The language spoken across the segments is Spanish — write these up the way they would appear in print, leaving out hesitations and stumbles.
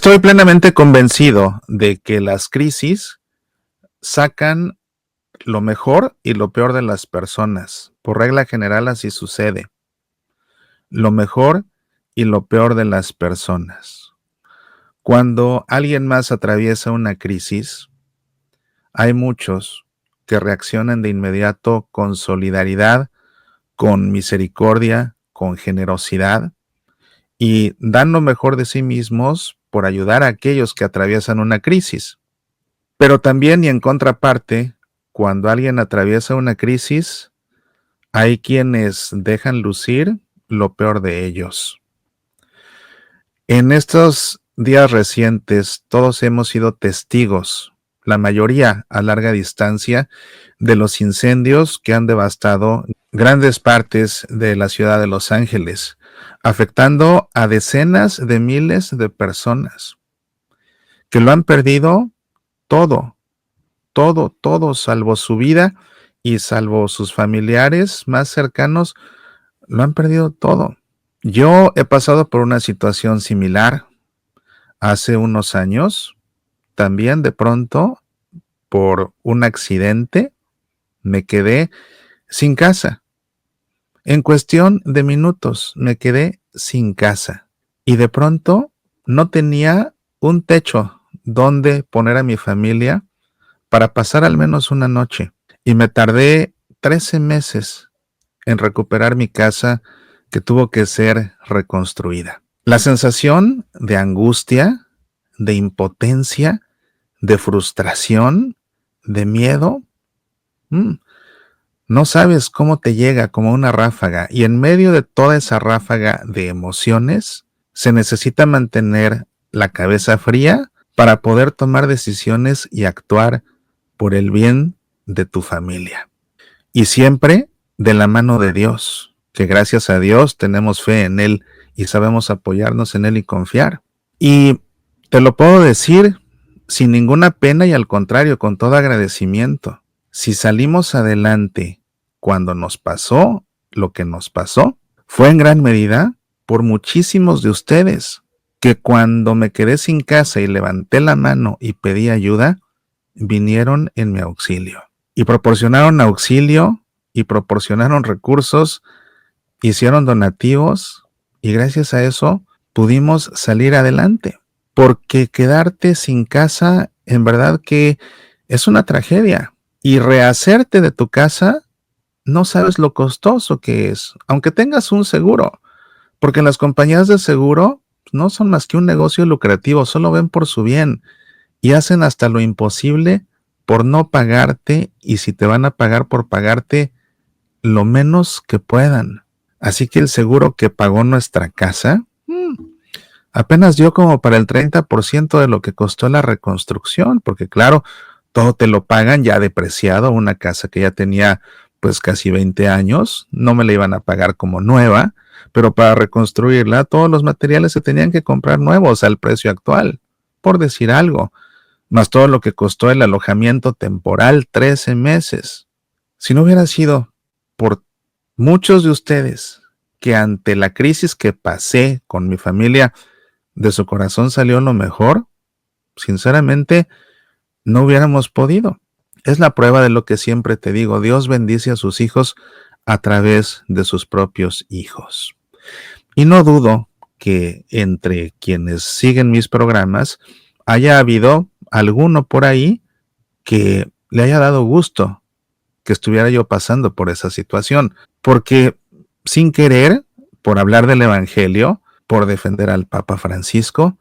Estoy plenamente convencido de que las crisis sacan lo mejor y lo peor de las personas. Por regla general así sucede. Lo mejor y lo peor de las personas. Cuando alguien más atraviesa una crisis, hay muchos que reaccionan de inmediato con solidaridad, con misericordia, con generosidad y dan lo mejor de sí mismos por ayudar a aquellos que atraviesan una crisis. Pero también y en contraparte, cuando alguien atraviesa una crisis, hay quienes dejan lucir lo peor de ellos. En estos días recientes, todos hemos sido testigos, la mayoría a larga distancia, de los incendios que han devastado grandes partes de la ciudad de Los Ángeles, afectando a decenas de miles de personas que lo han perdido todo, todo, salvo su vida y salvo sus familiares más cercanos, lo han perdido todo. Yo he pasado por una situación similar hace unos años. También de pronto, por un accidente, me quedé sin casa. En cuestión de minutos, me quedé sin casa. Y de pronto no tenía un techo donde poner a mi familia para pasar al menos una noche. Y me tardé 13 meses en recuperar mi casa que tuvo que ser reconstruida. La sensación de angustia, de impotencia, de frustración, de miedo, no sabes cómo te llega como una ráfaga. Y en medio de toda esa ráfaga de emociones, se necesita mantener la cabeza fría para poder tomar decisiones y actuar por el bien de tu familia. Y siempre de la mano de Dios, que gracias a Dios tenemos fe en Él y sabemos apoyarnos en Él y confiar. Y te lo puedo decir sin ninguna pena y al contrario, con todo agradecimiento. Si salimos adelante cuando nos pasó lo que nos pasó, fue en gran medida por muchísimos de ustedes que cuando me quedé sin casa y levanté la mano y pedí ayuda, vinieron en mi auxilio y proporcionaron auxilio y proporcionaron recursos, hicieron donativos y gracias a eso pudimos salir adelante. Porque quedarte sin casa en verdad que es una tragedia y rehacerte de tu casa no sabes lo costoso que es, aunque tengas un seguro, porque las compañías de seguro no son más que un negocio lucrativo, solo ven por su bien y hacen hasta lo imposible por no pagarte y si te van a pagar por pagarte lo menos que puedan. Así que el seguro que pagó nuestra casa apenas dio como para el 30% de lo que costó la reconstrucción, porque claro, todo te lo pagan ya depreciado, una casa que ya tenía pues casi 20 años, no me la iban a pagar como nueva, pero para reconstruirla todos los materiales se tenían que comprar nuevos al precio actual, por decir algo, más todo lo que costó el alojamiento temporal, 13 meses. Si no hubiera sido por muchos de ustedes que ante la crisis que pasé con mi familia, de su corazón salió lo mejor, sinceramente no hubiéramos podido. Es la prueba de lo que siempre te digo, Dios bendice a sus hijos a través de sus propios hijos. Y no dudo que entre quienes siguen mis programas haya habido alguno por ahí que le haya dado gusto que estuviera yo pasando por esa situación, porque sin querer, por hablar del Evangelio, por defender al Papa Francisco,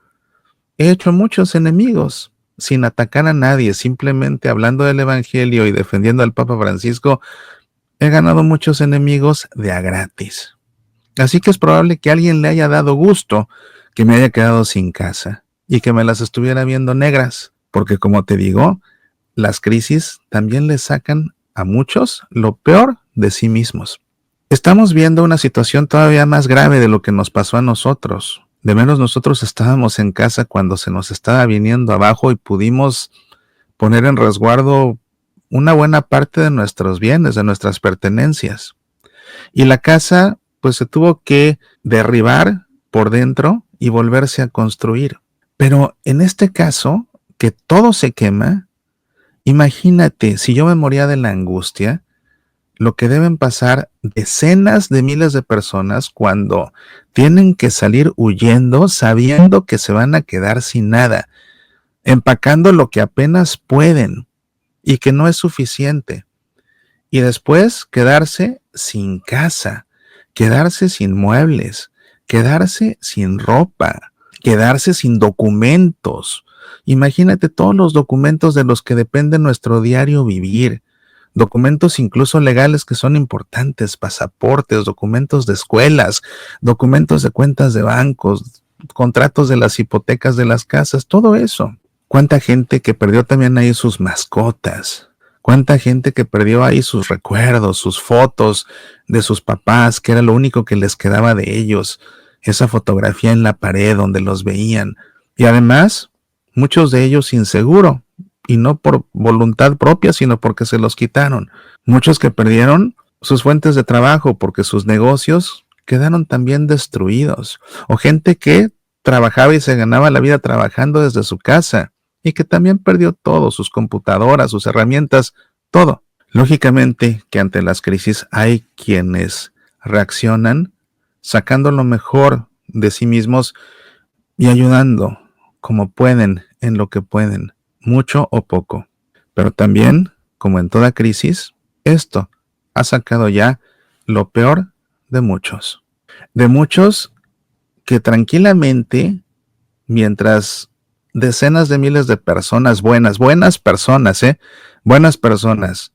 he hecho muchos enemigos, sin atacar a nadie, simplemente hablando del Evangelio y defendiendo al Papa Francisco, he ganado muchos enemigos de a gratis. Así que es probable que a alguien le haya dado gusto que me haya quedado sin casa y que me las estuviera viendo negras, porque como te digo, las crisis también le sacan a muchos lo peor de sí mismos. Estamos viendo una situación todavía más grave de lo que nos pasó a nosotros. De menos nosotros estábamos en casa cuando se nos estaba viniendo abajo y pudimos poner en resguardo una buena parte de nuestros bienes, de nuestras pertenencias. Y la casa, pues se tuvo que derribar por dentro y volverse a construir. Pero en este caso, que todo se quema, imagínate, si yo me moría de la angustia, lo que deben pasar decenas de miles de personas cuando tienen que salir huyendo sabiendo que se van a quedar sin nada, empacando lo que apenas pueden y que no es suficiente. Y después quedarse sin casa, quedarse sin muebles, quedarse sin ropa, quedarse sin documentos. Imagínate todos los documentos de los que depende nuestro diario vivir. Documentos incluso legales que son importantes, pasaportes, documentos de escuelas, documentos de cuentas de bancos, contratos de las hipotecas de las casas, todo eso. ¿Cuánta gente que perdió también ahí sus mascotas? ¿Cuánta gente que perdió ahí sus recuerdos, sus fotos de sus papás, que era lo único que les quedaba de ellos? Esa fotografía en la pared donde los veían. Y además, muchos de ellos sin seguro, y no por voluntad propia, sino porque se los quitaron. Muchos que perdieron sus fuentes de trabajo porque sus negocios quedaron también destruidos. O gente que trabajaba y se ganaba la vida trabajando desde su casa y que también perdió todo, sus computadoras, sus herramientas, todo. Lógicamente que ante las crisis hay quienes reaccionan sacando lo mejor de sí mismos y ayudando como pueden en lo que pueden, mucho o poco. Pero también, como en toda crisis, esto ha sacado ya lo peor de muchos. De muchos que tranquilamente, mientras decenas de miles de personas buenas personas, buenas personas,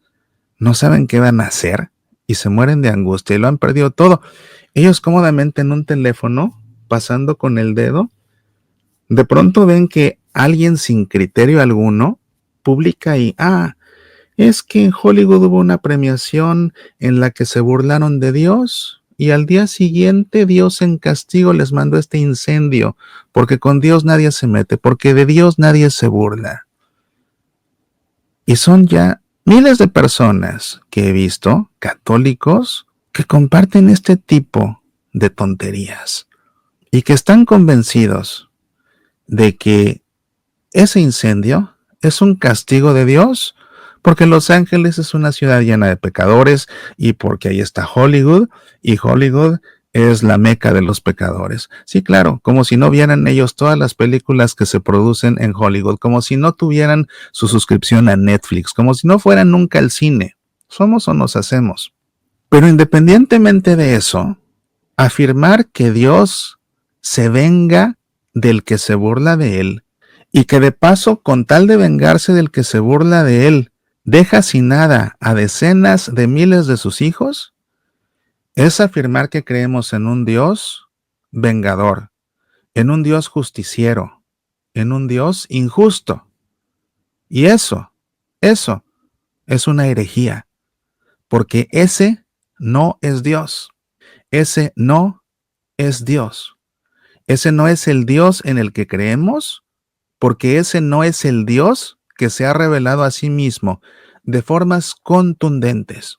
no saben qué van a hacer y se mueren de angustia y lo han perdido todo. Ellos cómodamente en un teléfono, pasando con el dedo, de pronto ven que alguien sin criterio alguno publica y, es que en Hollywood hubo una premiación en la que se burlaron de Dios y al día siguiente Dios en castigo les mandó este incendio, porque con Dios nadie se mete, porque de Dios nadie se burla. Y son ya miles de personas que he visto, católicos, que comparten este tipo de tonterías y que están convencidos de que ese incendio es un castigo de Dios, porque Los Ángeles es una ciudad llena de pecadores y porque ahí está Hollywood, y Hollywood es la meca de los pecadores. Sí, claro, como si no vieran ellos todas las películas que se producen en Hollywood, como si no tuvieran su suscripción a Netflix, como si no fueran nunca al cine. Somos o nos hacemos. Pero independientemente de eso, afirmar que Dios se venga del que se burla de él, y que de paso, con tal de vengarse del que se burla de él, deja sin nada a decenas de miles de sus hijos, es afirmar que creemos en un Dios vengador, en un Dios justiciero, en un Dios injusto. Y eso es una herejía, porque ese no es Dios. Ese no es Dios. Ese no es el Dios en el que creemos, porque ese no es el Dios que se ha revelado a sí mismo de formas contundentes.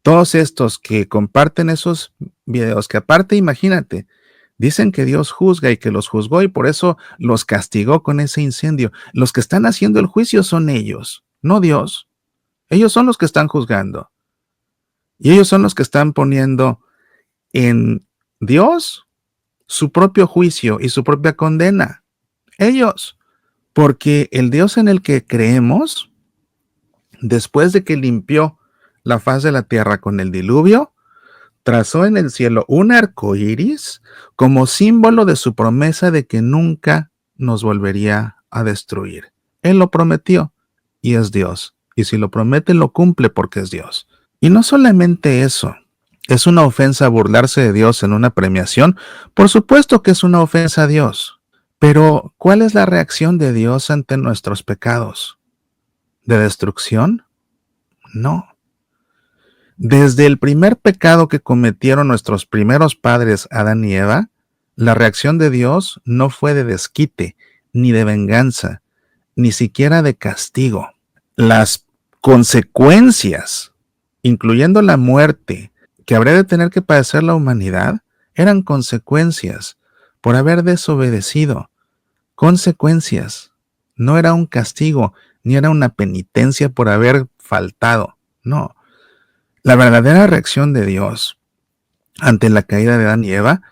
Todos estos que comparten esos videos, que aparte, imagínate, dicen que Dios juzga y que los juzgó y por eso los castigó con ese incendio. Los que están haciendo el juicio son ellos, no Dios. Ellos son los que están juzgando. Y ellos son los que están poniendo en Dios su propio juicio y su propia condena. Ellos. Porque el Dios en el que creemos, después de que limpió la faz de la tierra con el diluvio, trazó en el cielo un arco iris como símbolo de su promesa de que nunca nos volvería a destruir. Él lo prometió y es Dios. Y si lo promete, lo cumple porque es Dios. Y no solamente eso, ¿es una ofensa burlarse de Dios en una premiación? Por supuesto que es una ofensa a Dios. Pero, ¿cuál es la reacción de Dios ante nuestros pecados? ¿De destrucción? No. Desde el primer pecado que cometieron nuestros primeros padres, Adán y Eva, La reacción de Dios no fue de desquite, ni de venganza, ni siquiera de castigo. Las consecuencias, incluyendo la muerte que habría de tener que padecer la humanidad, eran consecuencias por haber desobedecido. Consecuencias. No era un castigo, ni era una penitencia por haber faltado. No. La verdadera reacción de Dios ante la caída de Adán y Eva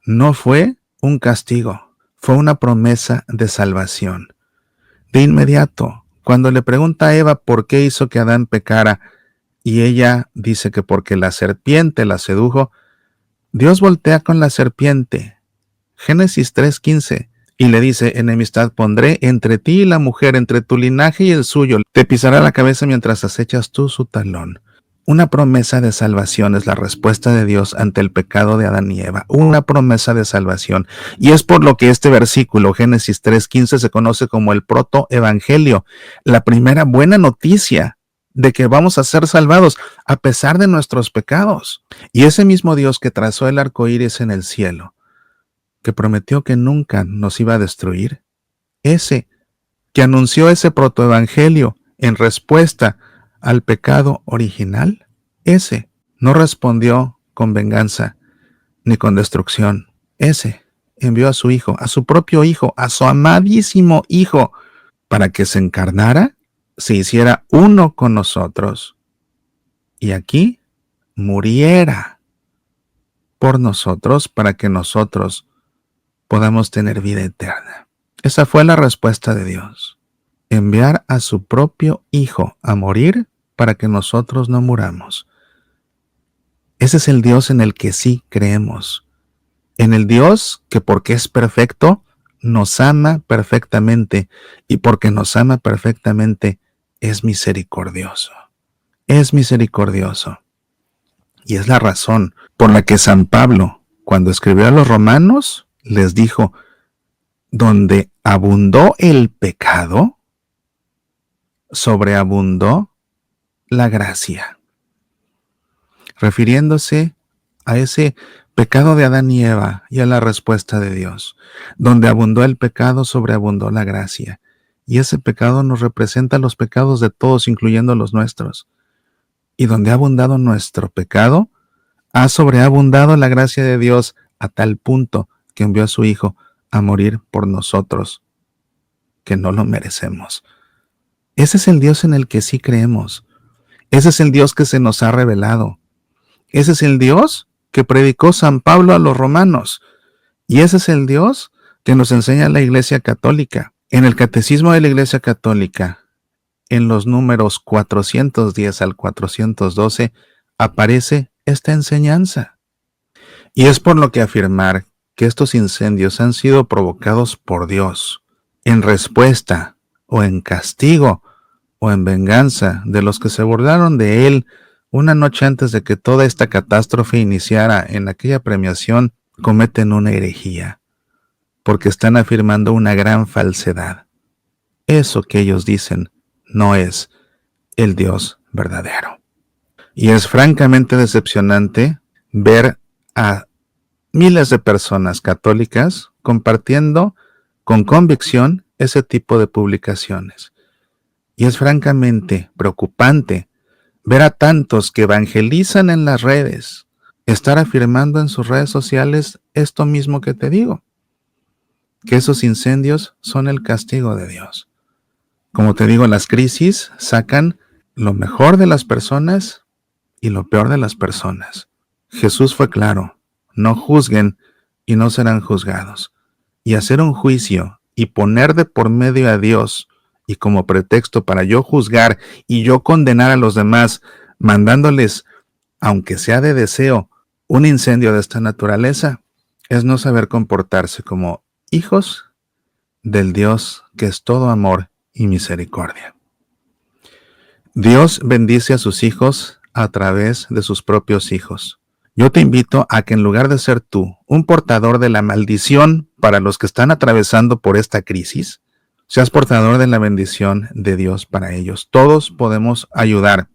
no fue un castigo, fue una promesa de salvación. De inmediato, cuando le pregunta a Eva por qué hizo que Adán pecara, y ella dice que porque la serpiente la sedujo, Dios voltea con la serpiente. Génesis 3:15. Y le dice, enemistad pondré entre ti y la mujer, entre tu linaje y el suyo. Te pisará la cabeza mientras acechas tú su talón. Una promesa de salvación es la respuesta de Dios ante el pecado de Adán y Eva. Una promesa de salvación. Y es por lo que este versículo, Génesis 3:15, se conoce como el protoevangelio. La primera buena noticia de que vamos a ser salvados a pesar de nuestros pecados. Y ese mismo Dios que trazó el arco iris en el cielo, que prometió que nunca nos iba a destruir, ese que anunció ese protoevangelio en respuesta al pecado original, ese no respondió con venganza ni con destrucción. Ese envió a su hijo, a su propio hijo, a su amadísimo hijo, para que se encarnara, se hiciera uno con nosotros y aquí muriera por nosotros para que nosotros podamos tener vida eterna. Esa fue la respuesta de Dios. Enviar a su propio Hijo a morir para que nosotros no muramos. Ese es el Dios en el que sí creemos. En el Dios que porque es perfecto, nos ama perfectamente. Y porque nos ama perfectamente, es misericordioso. Es misericordioso. Y es la razón por la que San Pablo, cuando escribió a los romanos, les dijo, donde abundó el pecado, sobreabundó la gracia. Refiriéndose a ese pecado de Adán y Eva y a la respuesta de Dios. Donde abundó el pecado, sobreabundó la gracia. Y ese pecado nos representa los pecados de todos, incluyendo los nuestros. Y donde ha abundado nuestro pecado, ha sobreabundado la gracia de Dios a tal punto que envió a su Hijo a morir por nosotros, que no lo merecemos. Ese es el Dios en el que sí creemos. Ese es el Dios que se nos ha revelado. Ese es el Dios que predicó San Pablo a los romanos. Y ese es el Dios que nos enseña la Iglesia Católica. En el Catecismo de la Iglesia Católica, en los números 410 al 412, aparece esta enseñanza. Y es por lo que afirmar que estos incendios han sido provocados por Dios en respuesta o en castigo o en venganza de los que se burlaron de Él una noche antes de que toda esta catástrofe iniciara en aquella premiación, cometen una herejía, porque están afirmando una gran falsedad. Eso que ellos dicen no es el Dios verdadero. Y es francamente decepcionante ver a miles de personas católicas compartiendo con convicción ese tipo de publicaciones. Y es francamente preocupante ver a tantos que evangelizan en las redes estar afirmando en sus redes sociales esto mismo que te digo, que esos incendios son el castigo de Dios. Como te digo, las crisis sacan lo mejor de las personas y lo peor de las personas. Jesús fue claro, no juzguen y no serán juzgados. Y hacer un juicio y poner de por medio a Dios y como pretexto para yo juzgar y yo condenar a los demás, mandándoles, aunque sea de deseo, un incendio de esta naturaleza, es no saber comportarse como hijos del Dios que es todo amor y misericordia. Dios bendice a sus hijos a través de sus propios hijos. Yo te invito a que en lugar de ser tú un portador de la maldición para los que están atravesando por esta crisis, seas portador de la bendición de Dios para ellos. Todos podemos ayudar.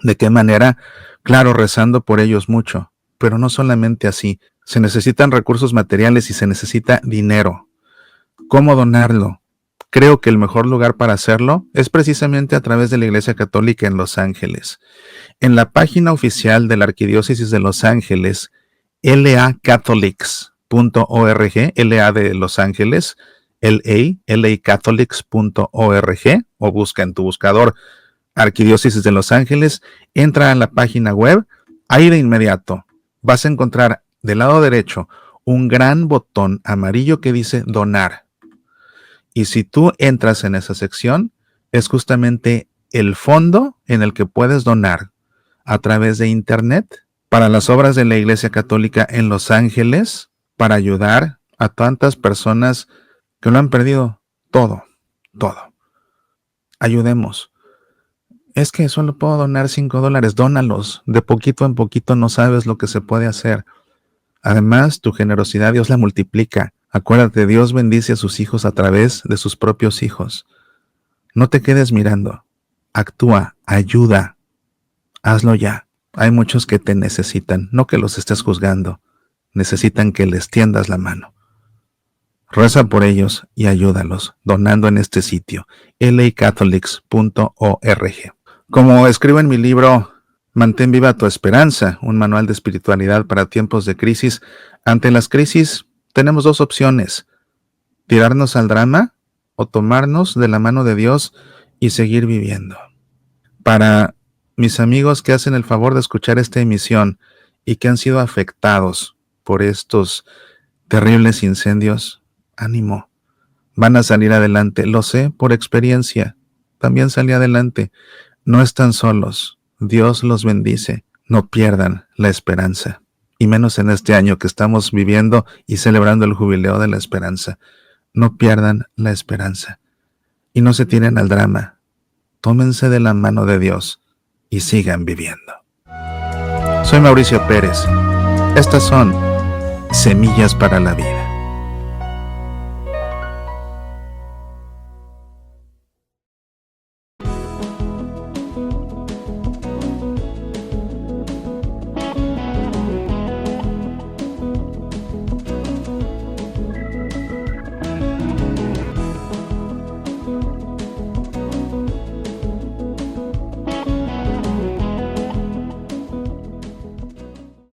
¿De qué manera? Claro, rezando por ellos mucho, pero no solamente así, Se necesitan recursos materiales y se necesita dinero. ¿Cómo donarlo? Creo que el mejor lugar para hacerlo es precisamente a través de la Iglesia Católica en Los Ángeles. En la página oficial de la Arquidiócesis de Los Ángeles, lacatholics.org, LA de Los Ángeles, lacatholics.org, o busca en tu buscador Arquidiócesis de Los Ángeles, entra a la página web, ahí de inmediato vas a encontrar del lado derecho un gran botón amarillo que dice donar. Y si tú entras en esa sección, es justamente el fondo en el que puedes donar a través de internet para las obras de la Iglesia Católica en Los Ángeles, para ayudar a tantas personas que lo han perdido todo. Ayudemos. Es que solo puedo donar $5, dónalos. De poquito en poquito no sabes lo que se puede hacer. Además, tu generosidad Dios la multiplica. Acuérdate, Dios bendice a sus hijos a través de sus propios hijos. No te quedes mirando. Actúa, ayuda. Hazlo ya. Hay muchos que te necesitan, no que los estés juzgando. Necesitan que les tiendas la mano. Reza por ellos y ayúdalos, donando en este sitio, lacatholics.org. Como escribo en mi libro, Mantén viva tu esperanza, un manual de espiritualidad para tiempos de crisis. Ante las crisis tenemos dos opciones: tirarnos al drama o tomarnos de la mano de Dios y seguir viviendo. Para mis amigos que hacen el favor de escuchar esta emisión y que han sido afectados por estos terribles incendios, ánimo, van a salir adelante. Lo sé por experiencia, también salí adelante. No están solos, Dios los bendice. No pierdan la esperanza, y menos en este año que estamos viviendo y celebrando el jubileo de la esperanza. No pierdan la esperanza y no se tiren al drama. Tómense de la mano de Dios y sigan viviendo. Soy Mauricio Pérez. Estas son Semillas para la Vida.